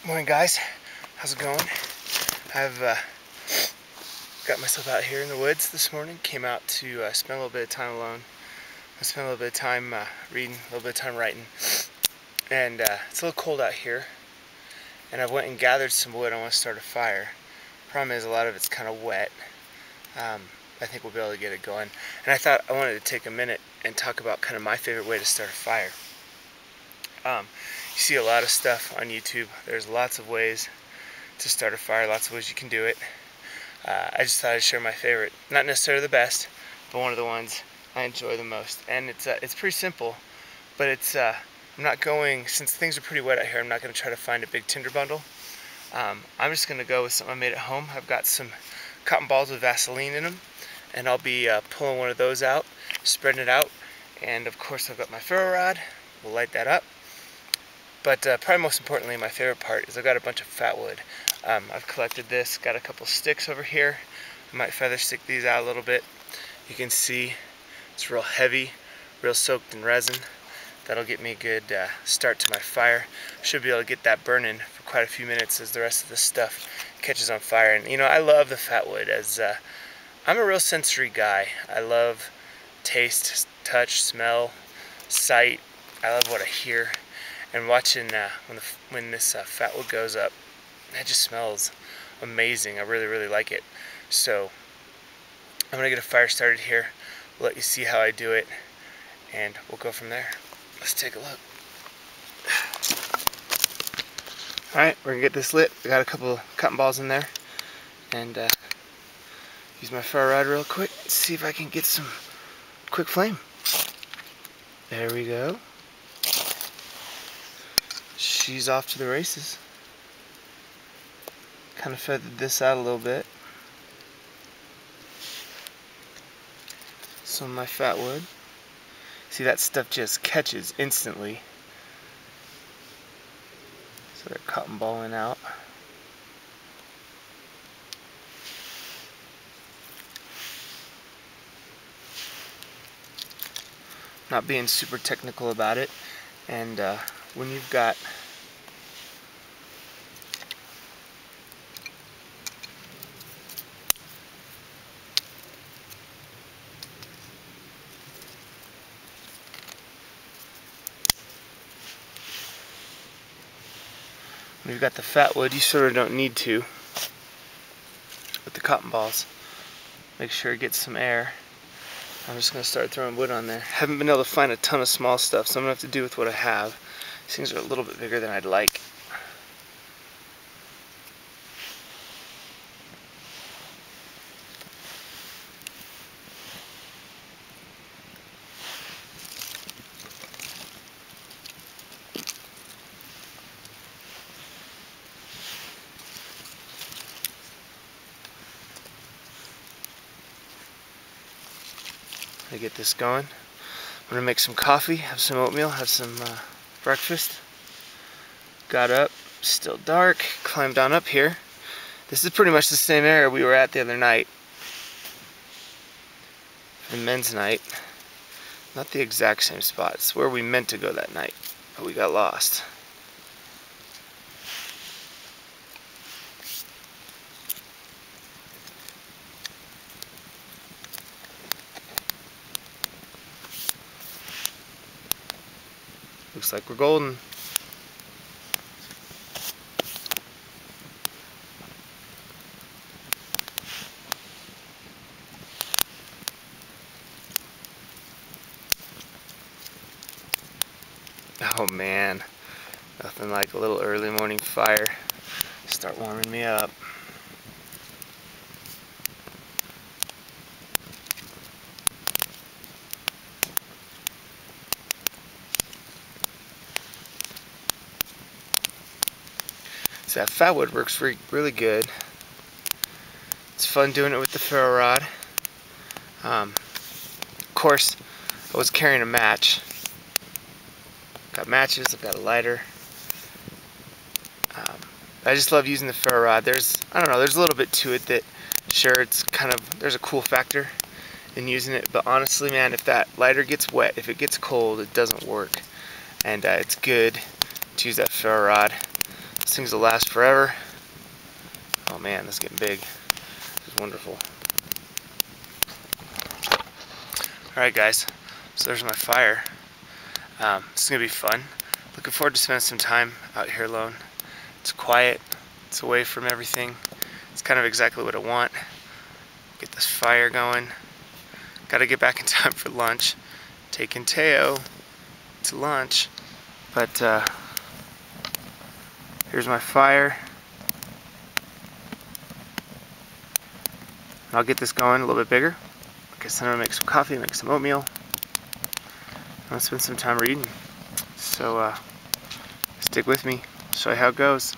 Morning guys, how's it going? I've got myself out here in the woods this morning. Came out to spend a little bit of time alone. I spent a little bit of time reading, a little bit of time writing. And it's a little cold out here. And I went and gathered some wood. I want to start a fire. Problem is a lot of it's kind of wet. I think we'll be able to get it going. And I thought I wanted to take a minute and talk about kind of my favorite way to start a fire. You see a lot of stuff on YouTube. There's lots of ways to start a fire, lots of ways you can do it. I just thought I'd share my favorite. Not necessarily the best, but one of the ones I enjoy the most. And it's pretty simple, but I'm not going, since things are pretty wet out here, I'm not going to try to find a big tinder bundle. I'm just going to go with something I made at home. I've got some cotton balls with Vaseline in them, and I'll be pulling one of those out, spreading it out, and of course I've got my ferro rod. We'll light that up. But probably most importantly, my favorite part is I've got a bunch of fat wood. I've collected this, got a couple sticks over here. I might feather stick these out a little bit. You can see it's real heavy, real soaked in resin. That'll get me a good start to my fire. Should be able to get that burning for quite a few minutes as the rest of this stuff catches on fire. And you know, I love the fat wood as I'm a real sensory guy. I love taste, touch, smell, sight. I love what I hear. And watching when this fat wood goes up, it just smells amazing. I really like it. So I'm gonna get a fire started here. Let you see how I do it, and we'll go from there. Let's take a look. All right, we're gonna get this lit. I got a couple of cotton balls in there, and use my ferro rod real quick. See if I can get some quick flame. There we go. She's off to the races. Kind of feathered this out a little bit. Some of my fat wood. See, that stuff just catches instantly. So they're cotton balling out. Not being super technical about it. And when you've got the fat wood, you sort of don't need to with the cotton balls. Make sure it gets some air. I'm just going to start throwing wood on there. Haven't been able to find a ton of small stuff, so I'm going to have to do with what I have. These things are a little bit bigger than I'd like. To get this going, I'm gonna make some coffee, have some oatmeal, have some breakfast. Got up, still dark, climbed on up here. This is pretty much the same area we were at the other night, the men's night. Not the exact same spot. It's where we meant to go that night, but we got lost. Looks like we're golden. Oh man, nothing like a little early morning fire. Start warming me up. So that fat wood works really good. It's fun doing it with the ferro rod. Of course, I was carrying a match. Got matches, I've got a lighter. I just love using the ferro rod. There's a little bit to it that, sure, it's kind of, there's a cool factor in using it, but honestly, man, if that lighter gets wet, if it gets cold, it doesn't work. And it's good to use that ferro rod. These things will last forever. Oh man, this is getting big. This is wonderful. Alright guys, so there's my fire. This is going to be fun. Looking forward to spending some time out here alone. It's quiet, it's away from everything. It's kind of exactly what I want. Get this fire going. Gotta get back in time for lunch. Taking Teo to lunch. But here's my fire. I'll get this going a little bit bigger. I guess then I'm gonna make some coffee, make some oatmeal. I'm gonna spend some time reading. So stick with me, show you how it goes.